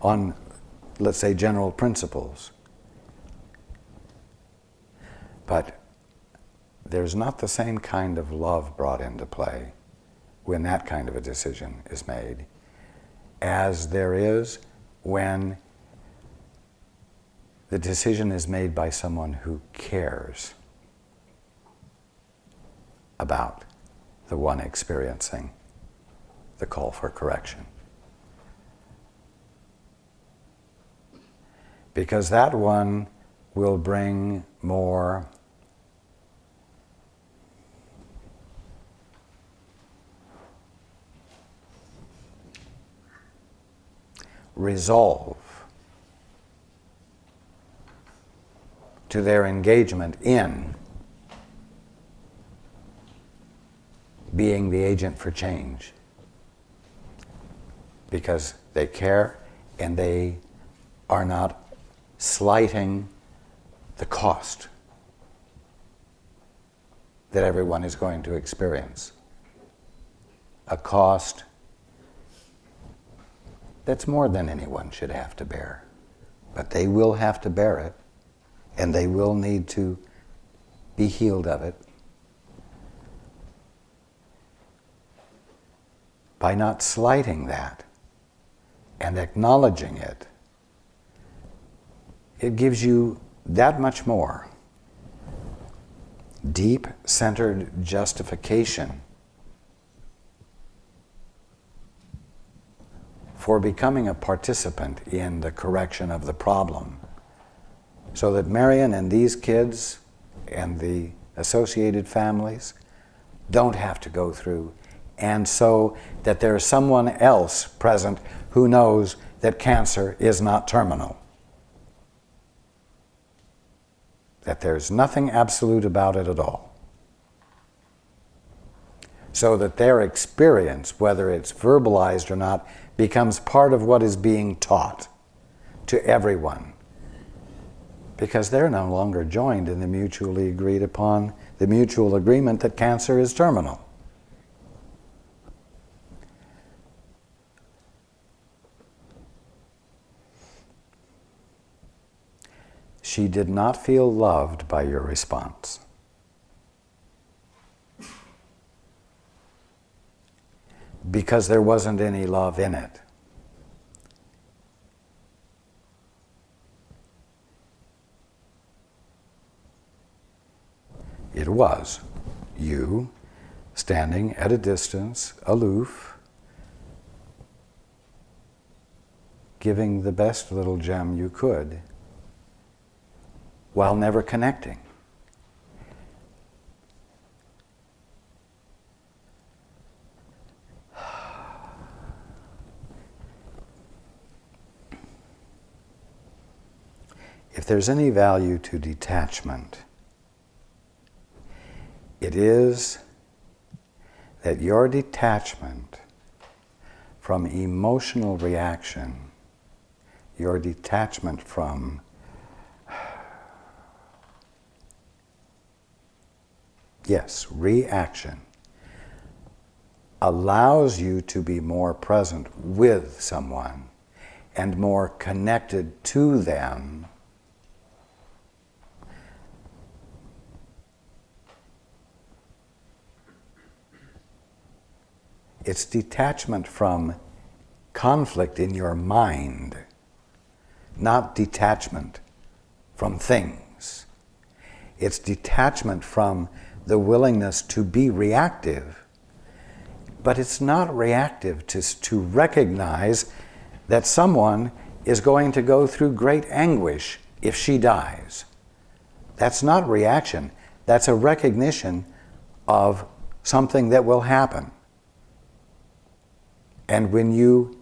on, let's say, general principles. But there's not the same kind of love brought into play when that kind of a decision is made as there is when the decision is made by someone who cares about the one experiencing the call for correction. Because that one will bring more resolve to their engagement in being the agent for change. Because they care and they are not slighting the cost that everyone is going to experience. A cost that's more than anyone should have to bear. But they will have to bear it, and they will need to be healed of it. By not slighting that and acknowledging it, it gives you that much more deep-centered justification for becoming a participant in the correction of the problem, so that Marion and these kids and the associated families don't have to go through, and so that there's someone else present who knows that cancer is not terminal. That there's nothing absolute about it at all. So that their experience, whether it's verbalized or not, becomes part of what is being taught to everyone. Because they're no longer joined in the mutually agreed upon, the mutual agreement that cancer is terminal. She did not feel loved by your response. Because there wasn't any love in it. It was you standing at a distance, aloof, giving the best little gem you could, while never connecting. If there's any value to detachment, it is that your detachment from emotional reaction, your detachment from reaction, allows you to be more present with someone and more connected to them It's detachment from conflict in your mind, not detachment from things. It's detachment from the willingness to be reactive. But it's not reactive to recognize that someone is going to go through great anguish if she dies. That's not reaction. That's a recognition of something that will happen. And when you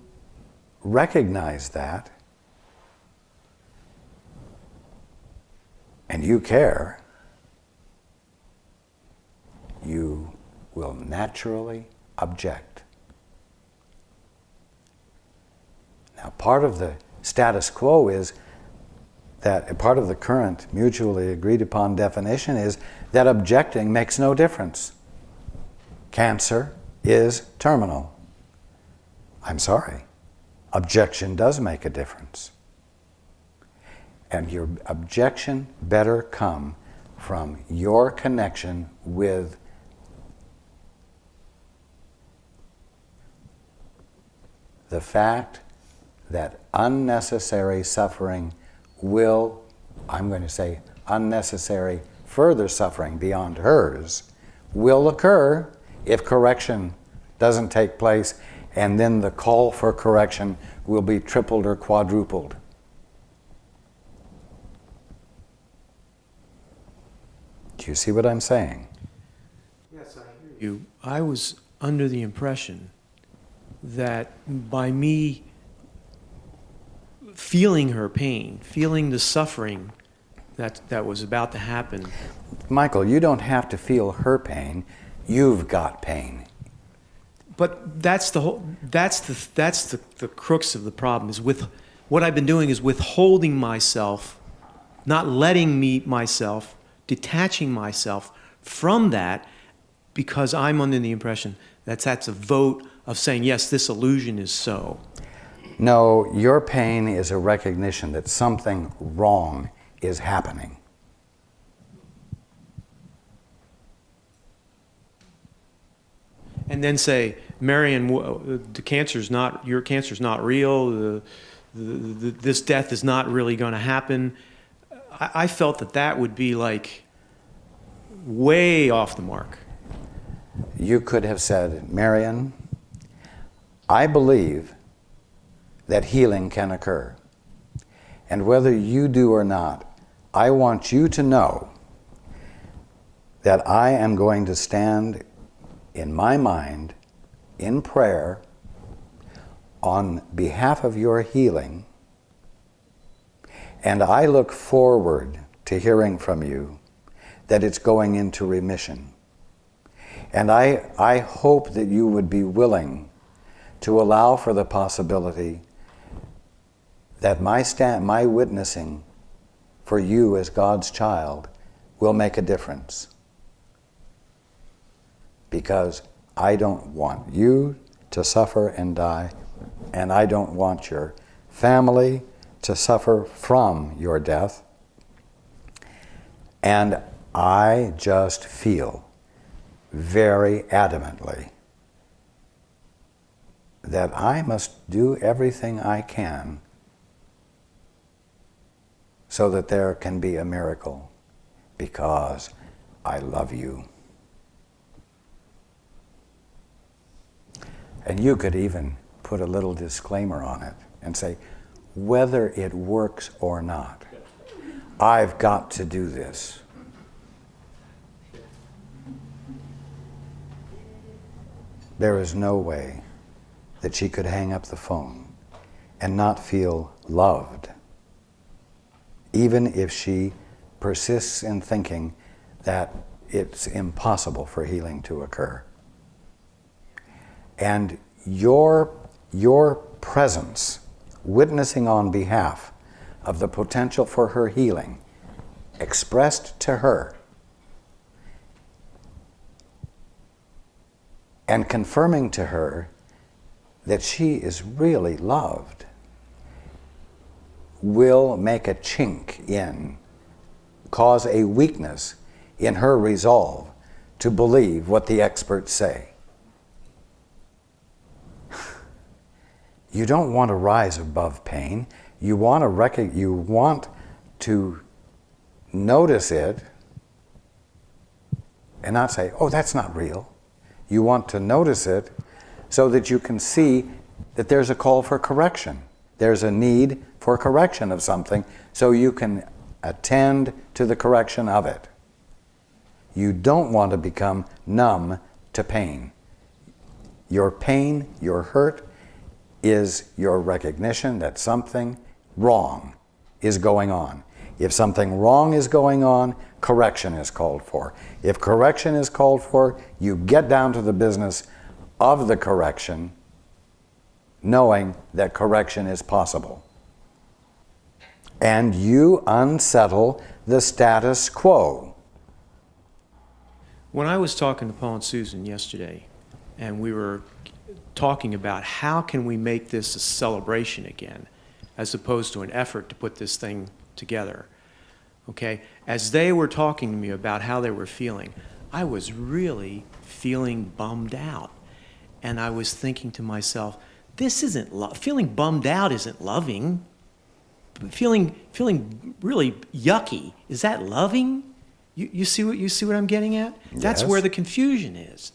recognize that, and you care, you will naturally object. Now, part of the status quo is that part of the current mutually agreed upon definition is that objecting makes no difference. Cancer is terminal. I'm sorry. objection does make a difference. And your objection better come from your connection with the fact that unnecessary suffering will, I'm going to say unnecessary further suffering beyond hers, will occur if correction doesn't take place, and then the call for correction will be tripled or quadrupled. Do you see what I'm saying? Yes, I hear you. I was under the impression that by me feeling her pain, feeling the suffering that was about to happen. Michael, you don't have to feel her pain. You've got pain. But that's the crux of the problem, is with what I've been doing is withholding myself, not letting me myself, detaching myself from that, because I'm under the impression that that's a vote of saying, yes, this illusion is so. No, your pain is a recognition that something wrong is happening. And then say, Marion, the cancer's not, your cancer's not real, this death is not really going to happen. I felt that would be like way off the mark. You could have said, Marion, I believe that healing can occur. And whether you do or not, I want you to know that I am going to stand in my mind in prayer on behalf of your healing, and I look forward to hearing from you that it's going into remission. And I hope that you would be willing to allow for the possibility that my witnessing for you as God's child will make a difference. Because I don't want you to suffer and die, and I don't want your family to suffer from your death. And I just feel very adamantly that I must do everything I can so that there can be a miracle, because I love you. And you could even put a little disclaimer on it and say, whether it works or not, I've got to do this. There is no way that she could hang up the phone and not feel loved, even if she persists in thinking that it's impossible for healing to occur. And your presence, witnessing on behalf of the potential for her healing, expressed to her, and confirming to her that she is really loved, will make a chink in, cause a weakness in her resolve to believe what the experts say. You don't want to rise above pain. You want to notice it and not say, oh, that's not real. You want to notice it so that you can see that there's a call for correction. There's a need for correction of something, so you can attend to the correction of it. You don't want to become numb to pain. Your pain, your hurt, is your recognition that something wrong is going on. If something wrong is going on, correction is called for. If correction is called for, you get down to the business of the correction, knowing that correction is possible. And you unsettle the status quo. When I was talking to Paul and Susan yesterday, and we were talking about how can we make this a celebration again, as opposed to an effort to put this thing together. Okay? As they were talking to me about how they were feeling, I was really feeling bummed out. And I was thinking to myself, this isn't feeling bummed out isn't loving. Feeling really yucky, is that loving? You see what I'm getting at? That's Yes. where the confusion is.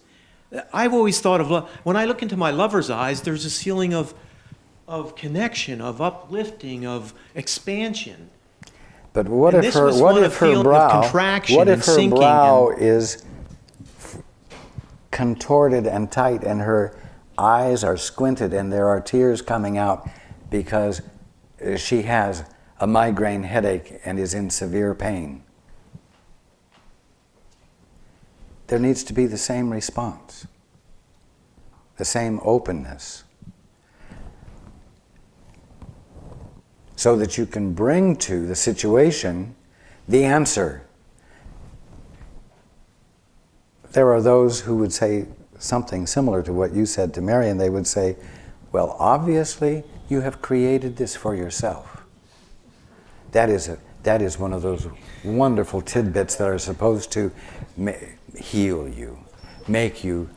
I've always thought of love. When I look into my lover's eyes, there's this feeling of connection, of uplifting, of expansion. But what And if this was her one of feeling of contraction what and if her sinking brow and- is contorted and tight, and her eyes are squinted, and there are tears coming out because she has a migraine headache and is in severe pain? There needs to be the same response, the same openness, so that you can bring to the situation the answer. There are those who would say something similar to what you said to Marion. They would say, well, obviously you have created this for yourself. That is one of those wonderful tidbits that are supposed to heal you, make you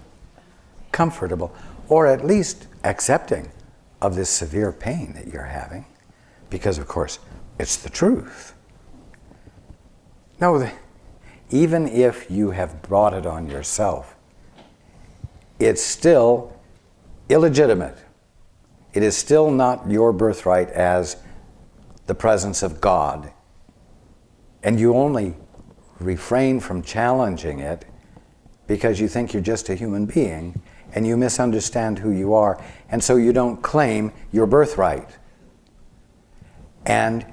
comfortable, or at least accepting of this severe pain that you're having, because of course it's the truth. No, even if you have brought it on yourself, it's still illegitimate. It is still not your birthright as the presence of God. And you only refrain from challenging it because you think you're just a human being and you misunderstand who you are, and so you don't claim your birthright. And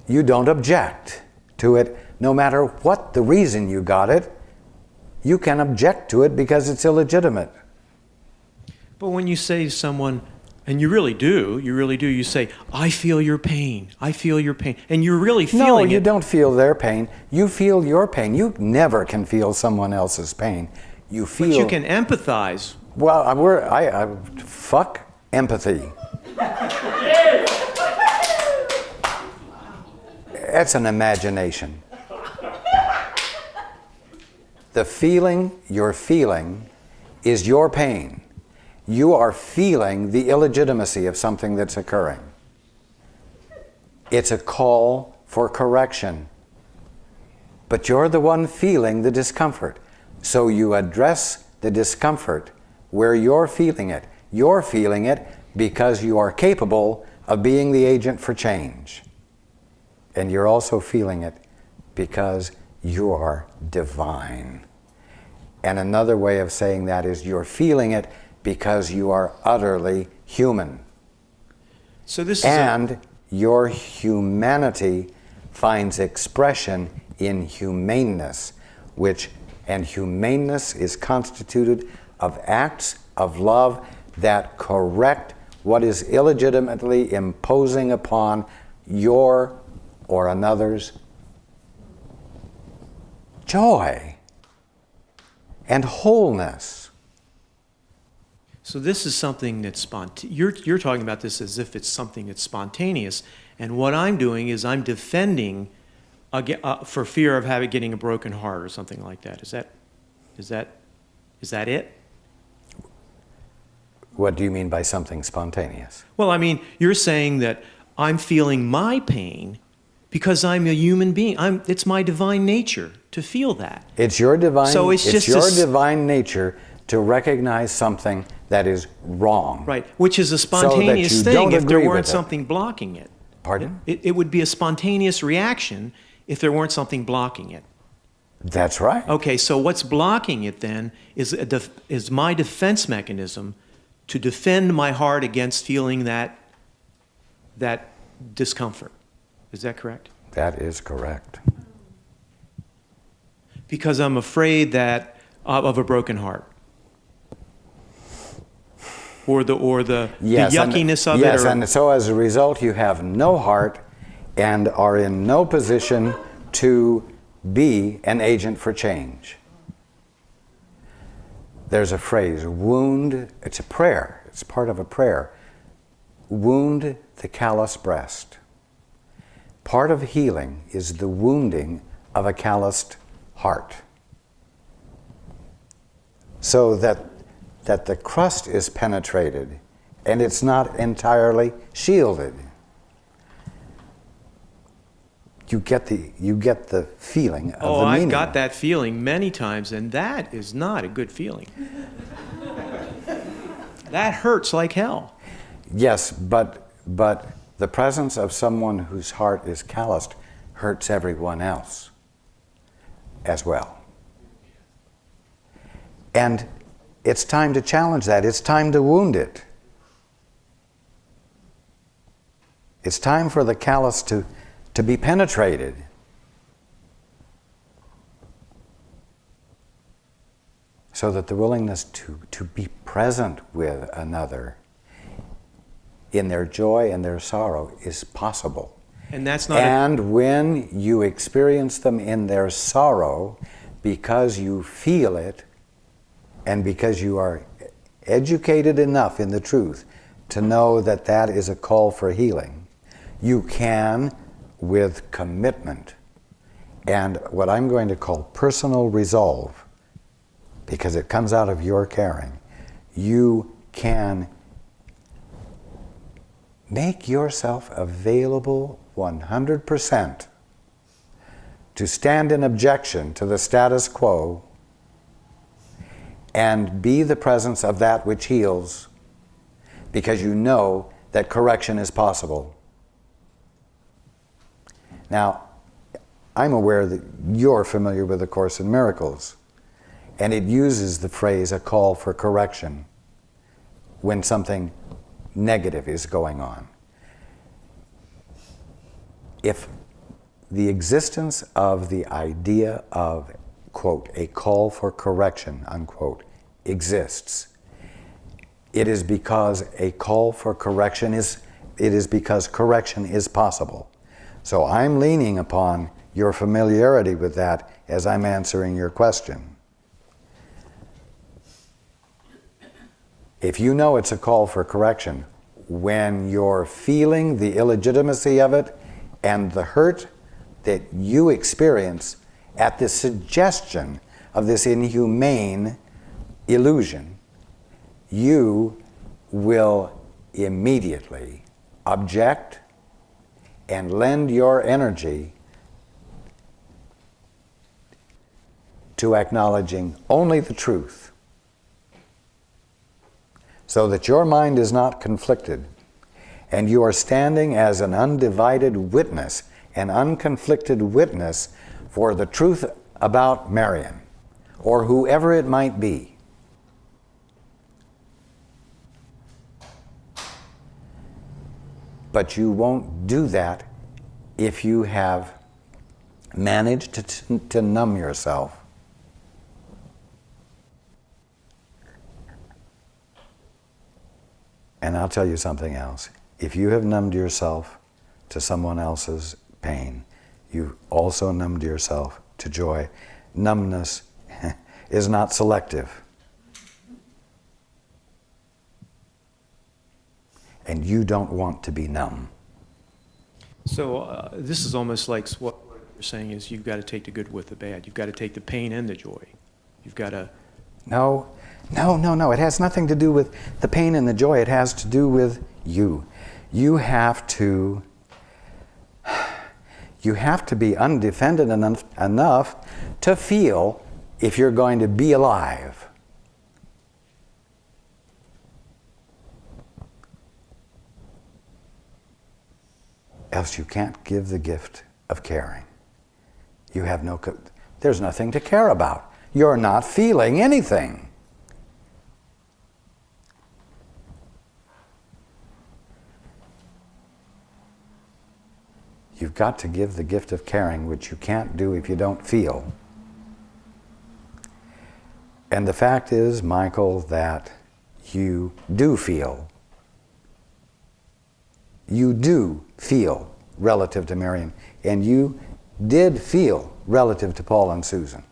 you don't object to it, no matter what the reason you got it. You can object to it because it's illegitimate. But when you say to someone, and you really do, you say, I feel your pain, I feel your pain, and you're really feeling No, it. you don't feel their pain. You feel your pain. You never can feel someone else's pain. You feel. But you can empathize. Well, I fuck empathy. That's an imagination. The feeling you're feeling is your pain. You are feeling the illegitimacy of something that's occurring. It's a call for correction. But you're the one feeling the discomfort. So you address the discomfort where you're feeling it. You're feeling it because you are capable of being the agent for change. And you're also feeling it because you are divine. And another way of saying that is you're feeling it because you are utterly human. So this and your humanity finds expression in humaneness, and humaneness is constituted of acts of love that correct what is illegitimately imposing upon your or another's joy and wholeness. So this is something that's you're talking about this as if it's something that's spontaneous, and what I'm doing is I'm defending for fear of getting a broken heart or something like that. Is that it? What do you mean by something spontaneous? Well, I mean, you're saying that I'm feeling my pain because I'm a human being. It's my divine nature to feel that. It's your divine. So it's your divine nature to recognize something that is wrong. Right, which is a spontaneous you thing don't if there agree weren't with it. something blocking it. Pardon? It would be a spontaneous reaction if there weren't something blocking it. That's right. Okay, so what's blocking it then is my defense mechanism to defend my heart against feeling that discomfort. Is that correct? That is correct. Because I'm afraid that of a broken heart. Or the yuckiness of it. Yes, and so as a result, you have no heart and are in no position to be an agent for change. there's a phrase, wound, it's a prayer, it's part of a prayer. Wound the callous breast. Part of healing is the wounding of a calloused heart. So that the crust is penetrated and it's not entirely shielded. You get the feeling of the meaning. I've got that feeling many times, and that is not a good feeling. That hurts like hell. Yes, but the presence of someone whose heart is calloused hurts everyone else as well. And it's time to challenge that. It's time to wound it. It's time for the callous to be penetrated. So that the willingness to be present with another in their joy and their sorrow is possible. And that's not And when you experience them in their sorrow, because you feel it, and because you are educated enough in the truth to know that that is a call for healing, you can, with commitment and what I'm going to call personal resolve, because it comes out of your caring, you can make yourself available 100% to stand in objection to the status quo and be the presence of that which heals, because you know that correction is possible. Now, I'm aware that you're familiar with the Course in Miracles, and it uses the phrase, a call for correction, when something negative is going on. If the existence of the idea of, quote, a call for correction, unquote, exists, it is because a call for correction because correction is possible. So I'm leaning upon your familiarity with that as I'm answering your question. If you know it's a call for correction, when you're feeling the illegitimacy of it and the hurt that you experience at the suggestion of this inhumane illusion, you will immediately object and lend your energy to acknowledging only the truth, so that your mind is not conflicted and you are standing as an undivided witness, an unconflicted witness for the truth about Marion, or whoever it might be. But you won't do that if you have managed to numb yourself. And I'll tell you something else. If you have numbed yourself to someone else's pain, you've also numbed yourself to joy. Numbness is not selective. And you don't want to be numb. So this is almost like what you're saying is you've got to take the good with the bad. You've got to take the pain and the joy. You've got to... No. It has nothing to do with the pain and the joy. It has to do with you. You have to be undefended enough to feel if you're going to be alive. Else you can't give the gift of caring. You have there's nothing to care about. You're not feeling anything. You've got to give the gift of caring, which you can't do if you don't feel. And the fact is, Michael, that you do feel. You do feel relative to Marion, and you did feel relative to Paul and Susan.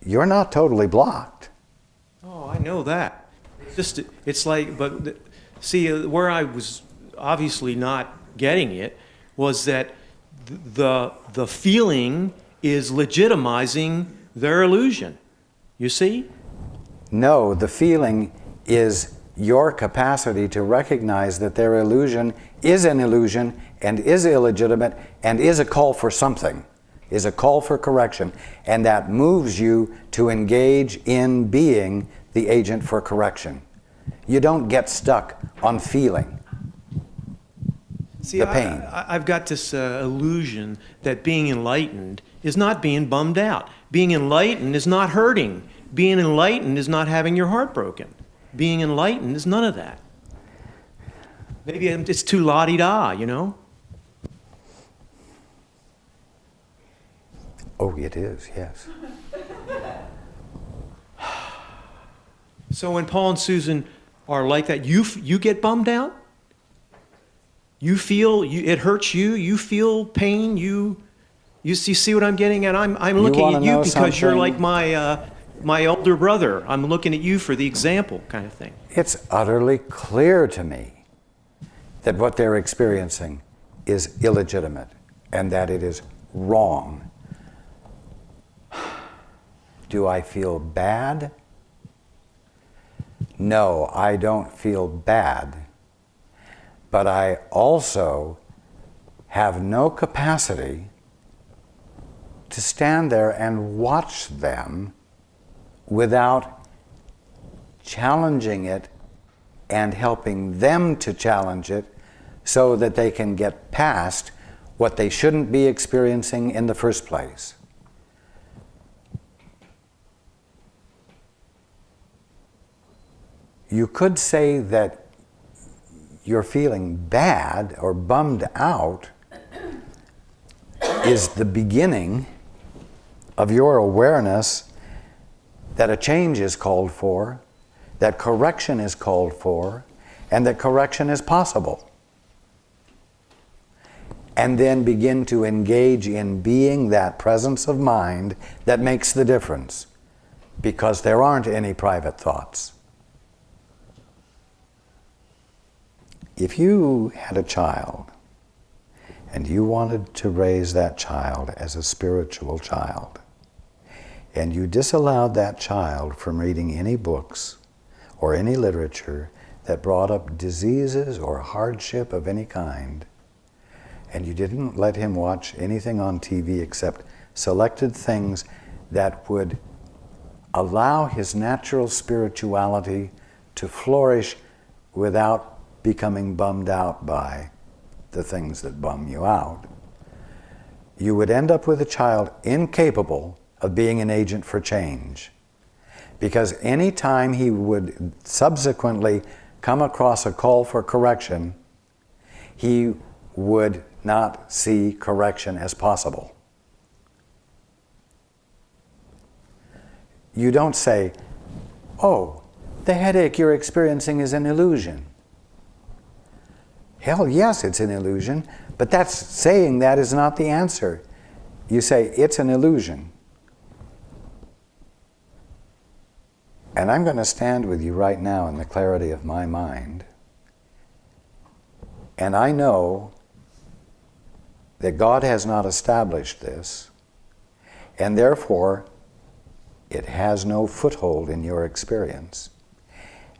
you're not totally blocked. Oh, I know that. It's like, but see, where I was obviously not getting it was that the feeling is legitimizing their illusion. You see? No, the feeling is your capacity to recognize that their illusion is an illusion and is illegitimate and is a call for something, is a call for correction, and that moves you to engage in being the agent for correction. You don't get stuck on feeling See, the pain. I've got this illusion that being enlightened is not being bummed out. Being enlightened is not hurting. Being enlightened is not having your heart broken. Being enlightened is none of that. Maybe it's too la-di-da, you know? Oh, it is, yes. So when Paul and Susan are like that, you get bummed out? You feel, it hurts you, you feel pain, you see what I'm getting at? I'm looking at you because you're like my older brother. I'm looking at you for the example kind of thing. It's utterly clear to me that what they're experiencing is illegitimate and that it is wrong. Do I feel bad? No, I don't feel bad. But I also have no capacity to stand there and watch them without challenging it and helping them to challenge it so that they can get past what they shouldn't be experiencing in the first place. You could say that you're feeling bad or bummed out is the beginning of your awareness that a change is called for, that correction is called for, and that correction is possible. And then begin to engage in being that presence of mind that makes the difference, because there aren't any private thoughts. If you had a child and you wanted to raise that child as a spiritual child, and you disallowed that child from reading any books or any literature that brought up diseases or hardship of any kind, and you didn't let him watch anything on TV except selected things that would allow his natural spirituality to flourish without becoming bummed out by the things that bum you out, you would end up with a child incapable of being an agent for change. Because any time he would subsequently come across a call for correction, he would not see correction as possible. You don't say, oh, the headache you're experiencing is an illusion. Hell, yes, it's an illusion, but saying that is not the answer. You say, it's an illusion. And I'm going to stand with you right now in the clarity of my mind. And I know that God has not established this, and therefore it has no foothold in your experience.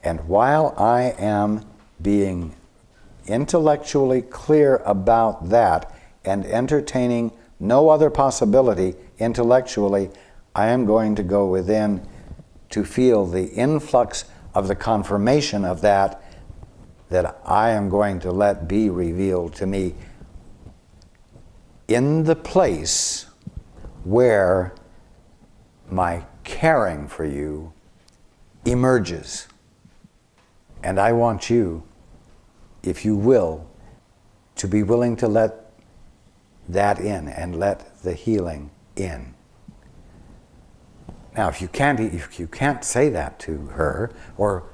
And while I am being intellectually clear about that and entertaining no other possibility intellectually, I am going to go within to feel the influx of the confirmation of that I am going to let be revealed to me in the place where my caring for you emerges. And I want you, if you will, to be willing to let that in and let the healing in. Now, if you can't say that to her or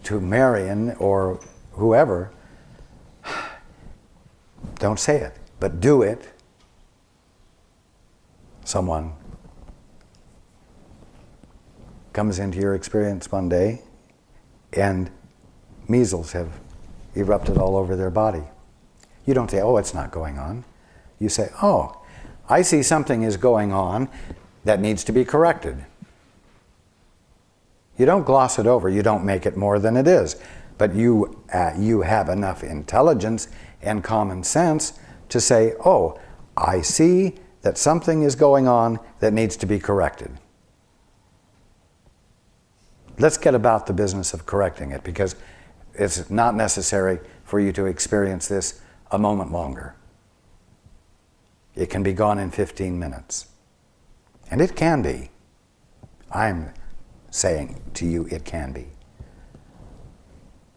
to Marion or whoever, don't say it, but do it. Someone comes into your experience one day and measles have erupted all over their body. You don't say, oh, it's not going on. You say, oh, I see something is going on that needs to be corrected. You don't gloss it over. You don't make it more than it is. But you have enough intelligence and common sense to say, oh, I see that something is going on that needs to be corrected. Let's get about the business of correcting it, because it's not necessary for you to experience this a moment longer. It can be gone in 15 minutes. And it can be. I'm saying to you it can be.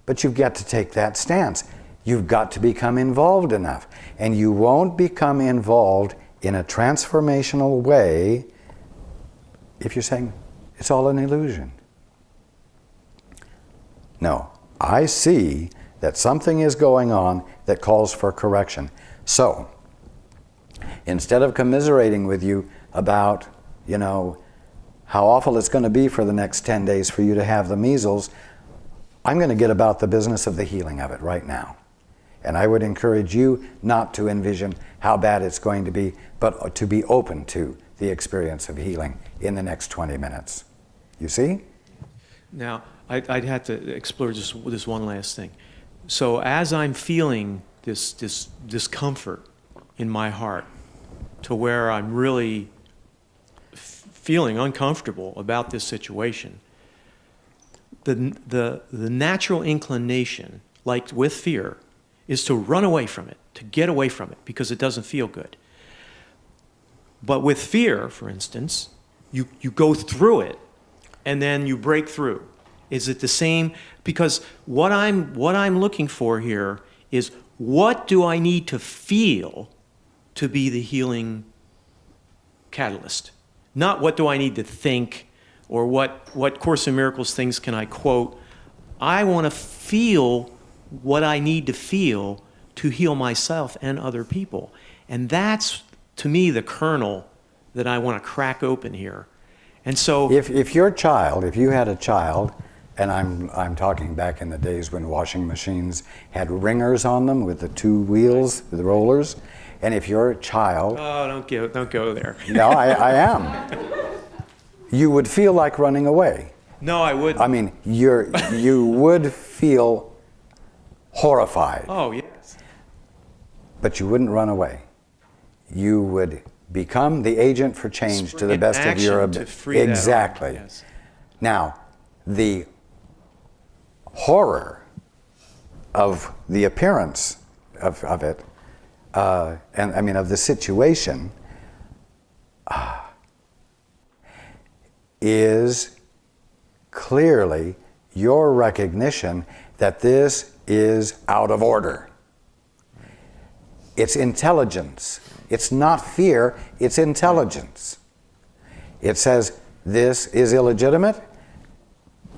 But you've got to take that stance. You've got to become involved enough. And you won't become involved in a transformational way if you're saying it's all an illusion. No, I see that something is going on that calls for correction. So, instead of commiserating with you about, how awful it's going to be for the next 10 days for you to have the measles, I'm going to get about the business of the healing of it right now. And I would encourage you not to envision how bad it's going to be, but to be open to the experience of healing in the next 20 minutes. You see? Now, I'd have to explore this one last thing. So as I'm feeling this discomfort in my heart, to where I'm really feeling uncomfortable about this situation, the natural inclination, like with fear, is to run away from it, to get away from it, because it doesn't feel good. But with fear, for instance, you go through it, and then you break through. Is it the same? Because what I'm looking for here is, what do I need to feel to be the healing catalyst? Not what do I need to think, or what Course in Miracles things can I quote. I want to feel what I need to feel to heal myself and other people. And that's, to me, the kernel that I want to crack open here. And so if you had a child, and I'm talking back in the days when washing machines had ringers on them with the two wheels, the rollers, and if your child... Oh, don't go there. No, I am. You would feel like running away. No, I wouldn't. I mean, you would feel horrified. Oh, yes. But you wouldn't run away. You would become the agent for change to the best of your ability. Exactly. Yes. Now, the horror of the appearance of it, and I mean of the situation, is clearly your recognition that this is out of order. It's intelligence. It's not fear, it's intelligence. It says this is illegitimate,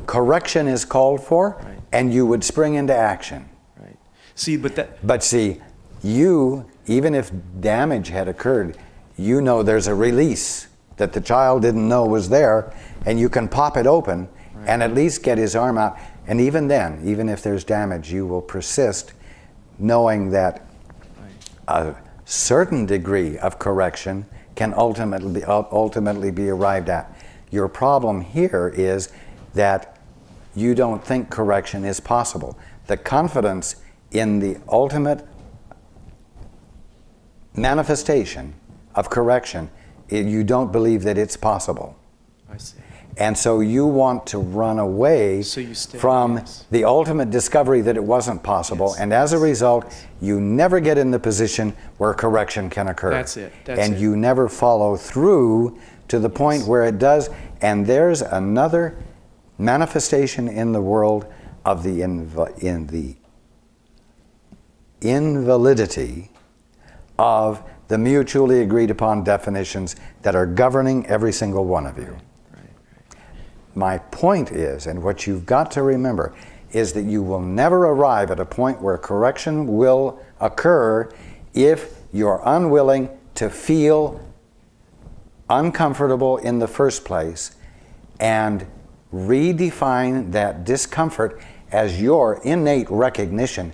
correction is called for, right, and you would spring into action. Right. See, But see, you, even if damage had occurred, you know there's a release that the child didn't know was there, and you can pop it open, right, and at least get his arm out. And even then, even if there's damage, you will persist knowing that a certain degree of correction can ultimately be arrived at. Your problem here is that you don't think correction is possible. The confidence in the ultimate manifestation of correction, you don't believe that it's possible. I see. And so you want to run away from yes, the ultimate discovery that it wasn't possible. Yes. And as a result, you never get in the position where correction can occur. That's it. And you never follow through to the point where it does. And there's another manifestation in the world of the invalidity of the mutually agreed upon definitions that are governing every single one of you. My point is, and what you've got to remember, is that you will never arrive at a point where correction will occur if you're unwilling to feel uncomfortable in the first place and redefine that discomfort as your innate recognition